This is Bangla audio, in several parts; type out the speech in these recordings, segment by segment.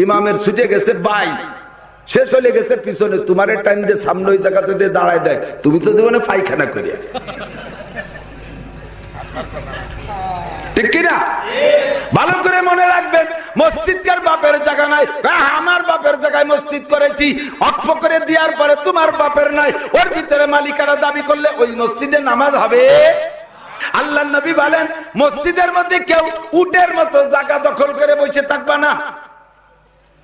ইমামের ছুটে গেছে ভাই, সে চলে গেছে পিছনে, তোমার টাইম দিয়ে সামনে ওই জায়গাতে দিয়ে দাঁড়ায় দেয়, তুমি তো দেবো না পায়খানা করিয়া, ঠিক কিনা? ভালো করে মনে রাখবেন, মসজিদ কার বাপের জায়গা নাই, আমার বাপের জায়গায় মসজিদ করেছি, অক্ষ করে দেওয়ার পরে তোমার বাপের নাই, ওর ভিতরে মালিকানা দাবি করলে ওই মসজিদে নামাজ হবে? আল্লাহ নবী বলেন মসজিদের মধ্যে কেউ উটের মতো জায়গা দখল করে বসে থাকবা না।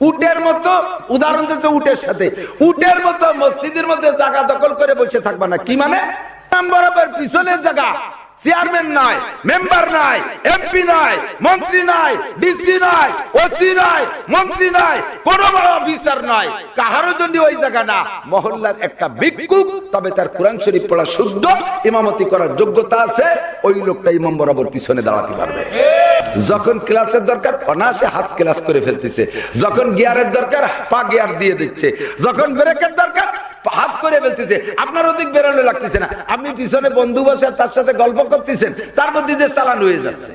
উটের মতো, উদাহরণ দিচ্ছে উটের সাথে, উটের মতো মসজিদের মধ্যে জায়গা দখল করে বসে থাকবা না। কি মানে? বরাবর পিছনের জায়গা, চেয়ারম্যান নাই, মেম্বার নাই, এমপি নাই, মন্ত্রী নাই, ডিসি নাই, ওসি নাই, মন্ত্রী নাই, কোন বড় অফিসার নাই, কাহারও জন্য ওই জায়গা না। মহল্লার একটা ভিক্ষুক, তবে তার কোরআন শরীফ পড়া শুদ্ধ, ইমামতি করার যোগ্যতা আছে, ওই লোকটা ইমাম বরাবর পিছনে দাঁড়াতে পারবে। যখন ক্লাসের দরকার অনায়াসে হাত ক্লাস করে ফেলতেছে, যখন গিয়ারের দরকার পা গিয়ার দিয়ে দিচ্ছে, যখন ব্রেকের দরকার হাত করে ফেলতেছে। আপনার ওদিক বেরোনো লাগতেছে না, আপনি পিছনে বন্ধু বসে তার সাথে গল্প করতেছেন, তার মধ্যে দিয়ে চালান হয়ে যাচ্ছে।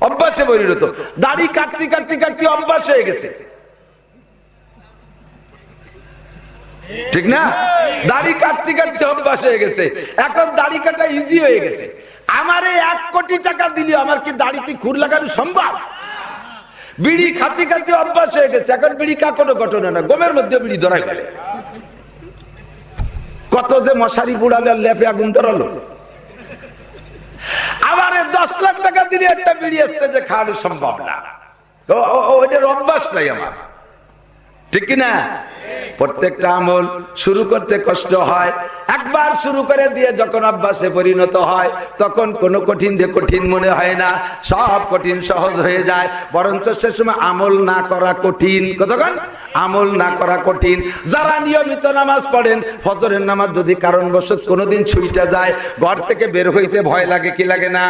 অভ্যাসে পরিণত, দাড়ি কাটতে কাটতে কাটতে অভ্যাস হয়ে গেছে, ঠিক না? দাড়ি কাটতে কাটতে অভ্যাস হয়ে গেছে, এখন দাড়ি কাটা ইজি হয়ে গেছে। আমারে 1 কোটি টাকা দিলে আমার কি দাড়িতে খুর লাগানো সম্ভব? বিড়ি খাতি খাতি অভ্যাস হয়ে গেছে, এখন বিড়ি কা কোনো ঘটনা না, গমের মধ্যে বিড়ি ধরাই ফেলে। কত যে মশারি পুড়ালে লেপে আগুন ধরালো। আবার 10 লাখ টাকা দিলে একটা বিড়ি আসছে যে খাওয়ানো সম্ভব না, ওইটার অভ্যাস নাই আমার, ঠিক কিনা? প্রত্যেকটা আমল শুরু করতে কষ্ট হয়, একবার শুরু করে দিয়ে যখন অভ্যাসে পরিণত হয় তখন কোনো কঠিন যে কঠিন মনে হয় না, সব কঠিন সহজ হয়ে যায়। বরঞ্চ সে সময় আমল না করা কঠিন। কতক্ষণ আমল না করা কঠিন। যারা নিয়মিত নামাজ পড়েন, ফজরের নামাজ যদি কারণবশত কোনোদিন ছুটে যায়, ঘর থেকে বের হইতে ভয় লাগে কি লাগে না?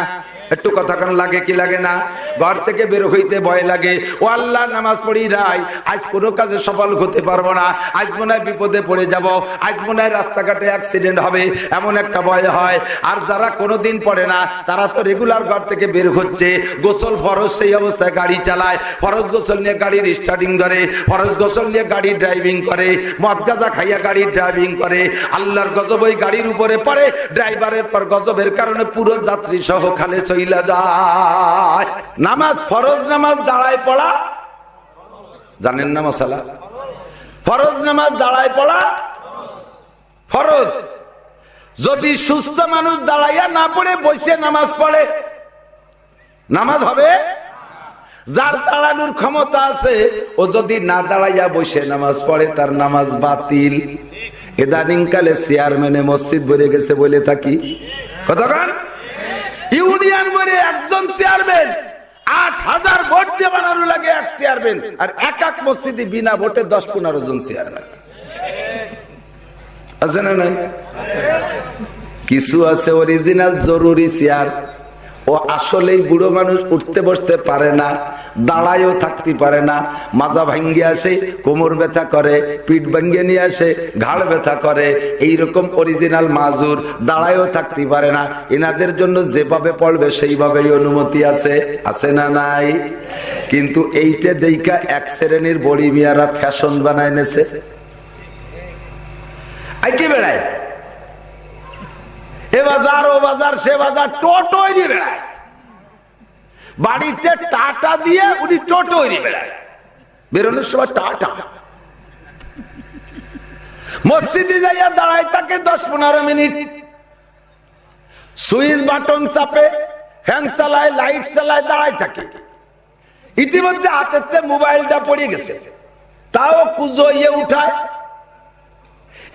একটু কথা কেন লাগে কি লাগে না? ঘর থেকে বের হইতে ভয় লাগে, ও আল্লাহ নামাজ পড়ি নাই, আজ কোনো কাজে সফল হতে পারবো না, আজ মনে হয় বিপদে পড়ে যাব, আজ মনে হয় রাস্তাঘাটে অ্যাক্সিডেন্ট হবে, এমন একটা ভয় হয়। আর যারা কোনোদিন পড়ে না তারা তো রেগুলার ঘর থেকে বের হচ্ছে, গোসল ফরজ, সেই অবস্থায় গাড়ি চালায়, ফরজ গোসল নিয়ে গাড়ির স্টার্টিং ধরে, ফরজ গোসল নিয়ে গাড়ি ড্রাইভিং করে, মদ গাঁজা খাইয়া গাড়ি ড্রাইভিং করে, আল্লাহর গজব ওই গাড়ির উপরে পড়ে, ড্রাইভারের পর গজবের কারণে পুরো যাত্রী সহ খালে যায়। নামাজ ফরজ নামাজ দাঁড়ায় পড়া জানেন না মশালা? ফরজ নামাজ দাঁড়ায় পড়া ফরজ। যদি সুস্থ মানুষ দাঁড়াইয়া না পড়ে বসে নামাজ পড়ে, নামাজ হবে? যার দাঁড়ানোর ক্ষমতা আছে ও যদি না দাঁড়াইয়া বসে নামাজ পড়ে, তার নামাজ বাতিল। ইদানিং কালে চেয়ারম্যানে মসজিদ ভরে গেছে বলে থাকি। কতক্ষণ ইউনিয়ন ভরে একজন চেয়ারম্যান, 8000 ভোট দিয়ে বানানো লাগে এক চেয়ারম্যান, আর এক এক মসজিদে বিনা ভোটে 10-15 জন চেয়ারম্যান আছে না? নাই কিছু আছে অরিজিনাল জরুরি চেয়ার, ও আসলেই বুড়ো মানুষ, উঠতে বসতে পারে না, দাঁড়ায়ও থাকতে পারে না, মাজা ভাঙ্গিয়ে আসে, কোমর ব্যথা করে, পিঠ ভাঙ্গিয়ে নিয়ে আসে, ঘাড় ব্যথা করে, এইরকম অরিজিনাল মাজুর, দাঁড়ায়ও থাকতে পারে না। এনাদের জন্য যেভাবে পড়বে সেইভাবেই অনুমতি আছে, আছে না নাই? কিন্তু এইটা দেখা এক শ্রেণীর বড়ি মিয়ারা ফ্যাশন বানায় নেছে, আইটি বেড়ায়, এ বাজার ও বাজার সে বাজার, টোটোই নিয়ে বেড়ায়, বাড়িতে টাটা দিয়ে উনি টোটোই নিয়ে বেড়ায়, বেরোনোর সময় টাটা। মসজিদে যাইয়া দাঁড়ায় থাকে 10-15 মিনিট, সুইচ বাটন চাপে, ফ্যান চালায়, লাইট চালায়, দাঁড়ায় থাকে। ইতিমধ্যে হাতেতে মোবাইলটা পড়ে গেছে, তাও কুজো ইয়ে উঠায়,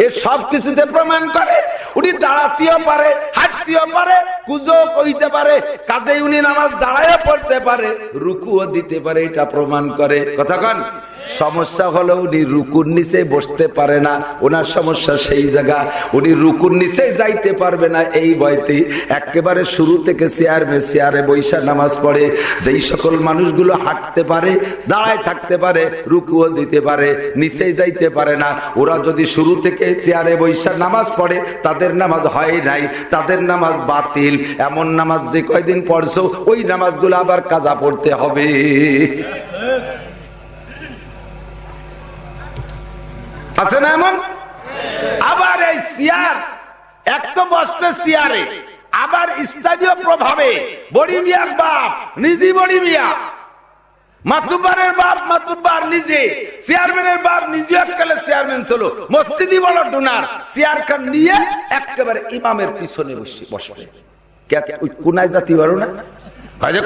এ সব কিছুতে প্রমাণ করে উনি দাঁড়াতেও পারে, হাঁটতেও পারে, কুজো কইতে পারে, কাজে উনি নামাজ দাঁড়ায় পড়তে পারে, রুকুও দিতে পারে, এটা প্রমাণ করে। কতক্ষণ সমস্যা হলো উনি রুকুর নিচে বসতে পারে না, ওনার সমস্যা সেই জায়গা, উনি রুকুর নিচে যাইতে পারবে না, এই ভয়তে একেবারে শুরু থেকে চেয়ারে বৈশা নামাজ পড়ে। যেই সকল মানুষগুলো হাঁটতে পারে, দাঁড়ায় থাকতে পারে, রুকুও দিতে পারে, নিচে যাইতে পারে না, ওরা যদি শুরু থেকে চেয়ারে বৈশা নামাজ পড়ে, তাদের নামাজ হয় নাই, তাদের নামাজ বাতিল। এমন নামাজ যে কয়দিন পড়ছো ওই নামাজগুলো আবার কাজা পড়তে হবে। আছে না এমন? আবার এই চেয়ার এক তো বসবে চেয়ারে, আবার স্থানীয় প্রভাবে বড়ি মিয়ার বাপ নিজে বড়ি মিয়া, মাতুব্বারের বাপ মাতুব্বার নিজে, চেয়ারম্যানের বাপ নিজে এককালে চেয়ারম্যান ছিল, মসজিদই বড় ডোনার, চেয়ার খান নিয়ে একেবারে ইমামের পিছনে বসবে। কোনায় যাতে পারো না,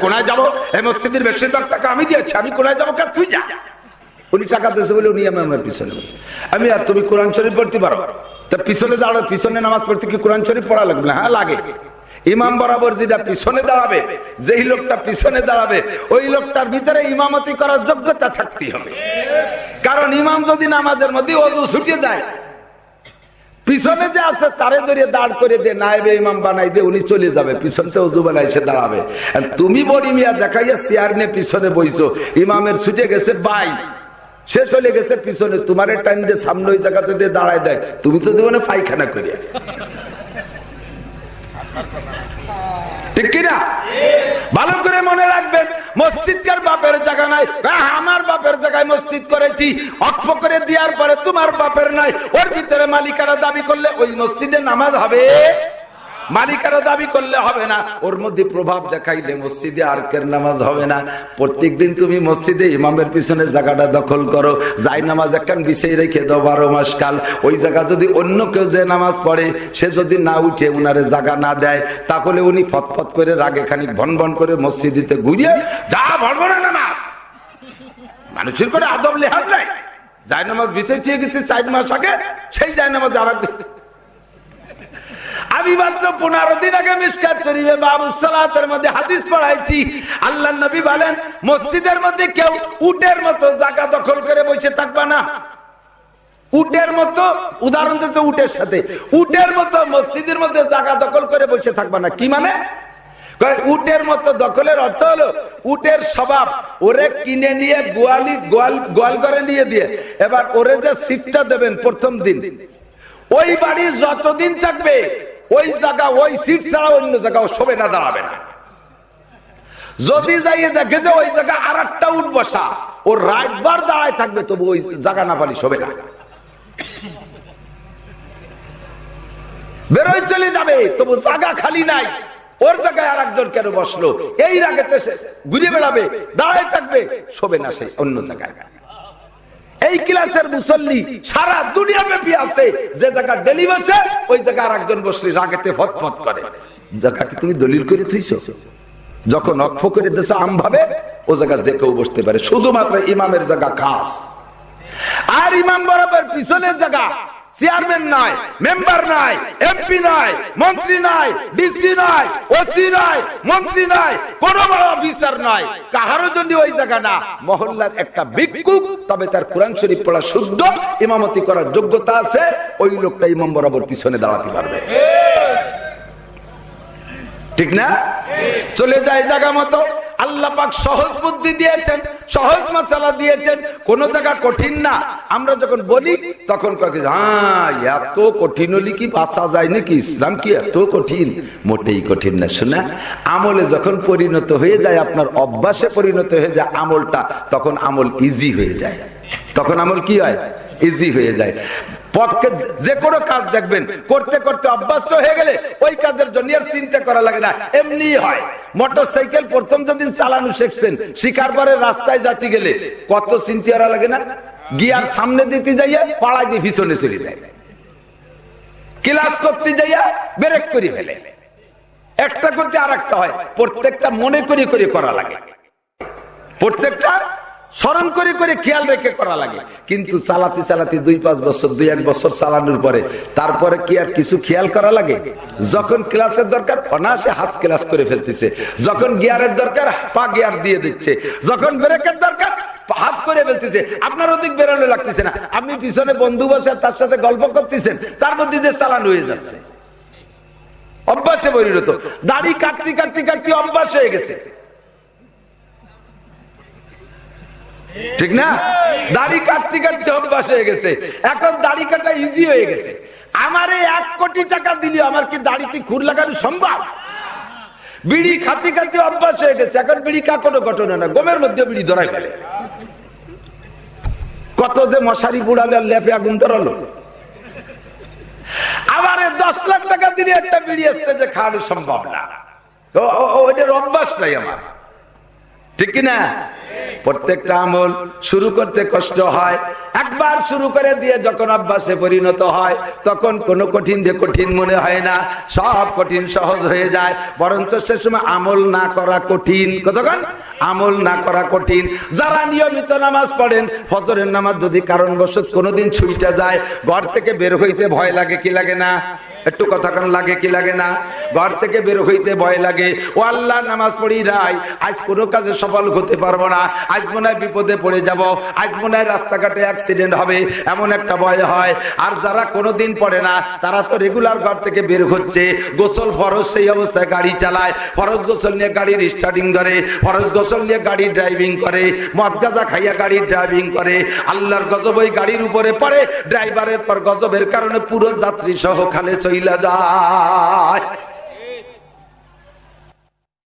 কোনায় যাবো, এই মসজিদের বেশিরভাগ টাকা আমি দিয়েছি, আমি কোনায় যাবো, তুই যা। উনি টাকা দিয়েছে বলে উনি আমার পিছনে, আমি আর তুমি কোরআন শরীফ পড়তে পারো, তার পিছনে দাঁড়াবে, পিছনে নামাজ পড়তে কি কোরআন শরীফ পড়া লাগবে না? হ্যাঁ লাগে। ইমাম বরাবর যেটা পিছনে দাঁড়াবে, যেই লোকটা পিছনে দাঁড়াবে ওই লোকটার ভিতরে ইমামতি করার যোগ্যতা থাকতেই হবে। কারণ ইমাম যদি নামাজের মধ্যে ওযু ছুটে যায়, পিছনে যে আছে তারে ধরে দাঁড় করে দে, নায়েবে ইমাম বানাই দে, উনি চলে যাবে, পিছনটা ওযু বানাই সে দাঁড়াবে। তুমি বড়ি মিয়া দেখাইয়া চেয়ার নিয়ে পিছনে বইছো, ইমামের ছুটে গেছে বাই, সে চলে গেছে পিছনে, তোমার টাইম দিয়ে সামনে ওই জায়গাতে দিয়ে দাঁড়ায় দেয়, তুমি তো জীবনে পায়খানা করিয়া, ঠিক কিনা? ভালো করে মনে রাখবেন, মসজিদকার বাপের জায়গা নাই, আমার বাপের জায়গায় মসজিদ করেছি, অক্ষ করে দেওয়ার পরে তোমার বাপের নাই, ওর ভিতরে মালিকারা দাবি করলে ওই মসজিদে নামাজ হবে, মালিকারা দাবি করলে হবে না, ওর মধ্যে প্রভাব দেখাইলে মসজিদে আর কের নামাজ হবে না। প্রত্যেকদিন তুমি মসজিদে ইমামের পিছনে জায়গাটা দখল করো, যাই নামাজ একখান বিছিয়ে রেখে দাও 12 মাস কাল, ওই জায়গা যদি অন্য কেউ যে নামাজ পড়ে সে যদি না উঠে উনারে জায়গা না দেয়, তাহলে উনি ফটফট করে রাগে খানিক ভন করে মসজিদিতে ঘুরিয়ে যা ভরভরে না, মানুষের করে আদব লেহাজ নাই, যাই নামাজ বিছিয়ে দিয়ে গেছে 4 মাস আগে, সেই যাই নামাজ আর আমি মাত্র 15 দিন আগে মিশকাত শরীফে বাবুস সালাতের মধ্যে হাদিস পড়াইছি, আল্লাহর নবী বলেন মসজিদের মধ্যে কেউ উটের মতো জায়গা দখল করে বসে থাকবে না। উটের মতো উদাহরণ দিয়েছে, উটের সাথে উটের মতো মসজিদের মধ্যে জায়গা দখল করে বসে থাকবে না। কি মানে? উটের মতো দখলের অর্থ হলো উটের স্বভাব, ওরে কিনে নিয়ে গোয়াল করে নিয়ে দিয়ে এবার ওরে যে সিটটা দেবেন প্রথম দিন, ওই বাড়ির যতদিন থাকবে ওই জায়গা ওই সিট ছাড়া অন্য জায়গা শোবে না, দাঁড়াবে না। যদি যাইয়ে দেখে যে ওই জায়গা আর একটা উঠ বসা, ও রাতবার দাঁড়ায় থাকবে, তবু ওই জায়গা না পালি শোবে না, বেরোয় চলে যাবে, তবু জায়গা খালি নাই, ওর জায়গায় আর একজন কেন বসলো, এই রাগেতে ঘুরে বেড়াবে, দাঁড়ায় থাকবে, শোবে না সেই অন্য জায়গায়। এই ক্লাসের মুসল্লি সারা দুনিয়া ব্যাপী আছে, যে জায়গা ডেলি বসে ওই জায়গা আর একজন বসলে রাগেতে ফটফট করে, জায়গাকে তুমি দলিল করে থইছো, যখন অক্ষ করে দেশ আম ভাবে ও জায়গা যে কেউ বসতে পারে, শুধুমাত্র ইমামের জায়গা খাস। আর ইমাম বরাবর পিছনের জায়গা চেয়ারম্যান নাই, মেম্বার নাই, এমপি নাই, মন্ত্রী নাই, ডিসি নাই, ওসি নাই, মন্ত্রী নাই, কোন বড় অফিসার নাই, কাহারও জন্য ওই জায়গা না, মহল্লার একটা ভিক্ষুক, তবে তার কোরআন শরীফ পড়া শুদ্ধ, ইমামতি করার যোগ্যতা আছে, ওই লোকটা ইমাম বরাবর পিছনে দাঁড়াতে পারবে, ঠিক না? চলে যায় জায়গা মতো। আল্লাহ পাক সহজ বুদ্ধি দিয়েছেন, সহজ মাসালা দিয়েছেন, কোন জায়গা কঠিন না। আমরা যখন বলি তখন কয়েক এত কঠিন হলে কি বাঁচা যায় নাকি, ইসলাম কি এত কঠিন? মোটেই কঠিন না শোনা। আমলে যখন পরিণত হয়ে যায়, আপনার অভ্যাসে পরিণত হয়ে যায় আমলটা, তখন আমল ইজি হয়ে যায়, তখন আমল কি হয়? ইজি হয়ে যায়। পক্ষে যে কোনো কাজ দেখবেন করতে করতে অভ্যস্ত হয়ে গেলে ওই কাজের জন্য আর চিন্তা করা লাগে না, এমনি হয়। মোটরসাইকেল প্রথম যেদিন চালানো শিখছেন, শিখার পরে রাস্তায় যাতে গেলে কত চিন্তা করা লাগে না, গিয়ার সামনে দিতে যাইয়া পাড়ায় দিয়ে পিছনে চলে যায়, ক্লাস করতে যাইয়া ব্রেক করে ফেলে, একটা করতে আর একটা হয়। প্রত্যেকটা মনে করে করে করা লাগে, প্রত্যেকটা স্মরণ করে করে খেয়াল রেখে করা লাগে। কিন্তু চালাতে চালাতে 2-5 বছর 2-1 বছর চালানোর পরে তারপরে কি আর কিছু খেয়াল করা লাগে? যখন ক্লাসের দরকার অনায়াসে হাত ক্লাস করে ফেলতেছে, যখন গিয়ারের দরকার পা গিয়ার দিয়ে দিচ্ছে, যখন ব্রেকের দরকার হাত করে ফেলতেছে। আপনার ওদিক বেরোনো লাগতেছে না, আপনি পিছনে বন্ধু বসে তার সাথে গল্প করতেছেন, তার মধ্যে দিয়ে চালানো হয়ে যাচ্ছে, অভ্যাসে পরিণত। দাড়ি কাটতে কাটতে কাটতে অভ্যাস হয়ে গেছে, ঠিক না? দাড়ি কাটতে কাটতে অভ্যাস হয়ে গেছে, এখন দাড়ি কাটা ইজি হয়ে গেছে। আমার 1 কোটি টাকা দিলে আমার কি দাড়িতে খুর লাগানো সম্ভব? বিড়ি খাতে খাতে অভ্যাস হয়ে গেছে, এখন বিড়ি কাটানো ঘটনা না, গমের মধ্যে বিড়ি ধরাই ফেলে। কত যে মশারি বুড়ালে আর লেপে আগুন ধরালো। আবার 10 লাখ টাকা দিলে একটা বিড়ি স্টেজে খাওয়ানো সম্ভব না। ওইটার অভ্যাস নাই আমার, ঠিক কিনা? প্রত্যেকটা আমল শুরু করতে কষ্ট হয়, একবার শুরু করে দিয়ে যখন অভ্যাসে পরিণত হয় তখন কোনো কঠিন যে কঠিন মনে হয় না, সব কঠিন সহজ হয়ে যায়। বরঞ্চ সে সময় আমল না করা কঠিন। কতক্ষণ আমল না করা কঠিন। যারা নিয়মিত নামাজ পড়েন, ফজরের নামাজ যদি কারণবশত কোনোদিন ছুটে যায়, ঘর থেকে বের হইতে ভয় লাগে কি লাগে না? একটু কথা কান লাগে কি লাগে না? ঘর থেকে বের হইতে ভয় লাগে। ও আল্লাহ, নামাজ পড়ি নাই, আজ কোনো কাজে সফল হতে পারবো না, আজ মনে হয় বিপদে পড়ে যাব, আজ মনে হয় রাস্তাঘাটে অ্যাক্সিডেন্ট হবে, এমন একটা ভয় হয়। আর যারা কোনোদিন পড়ে না তারা তো রেগুলার ঘর থেকে বের হচ্ছে, গোসল ফরজ, সেই অবস্থায় গাড়ি চালায়, ফরজ গোসল নিয়ে গাড়ির স্টার্টিং ধরে, ফরজ গোসল নিয়ে গাড়ি ড্রাইভিং করে, মদ গাঁজা খাইয়া গাড়ি ড্রাইভিং করে। আল্লাহর গজব ওই গাড়ির উপরে পড়ে, ড্রাইভারের পর গজবের কারণে পুরো যাত্রী সহ খালে চইলা যায়।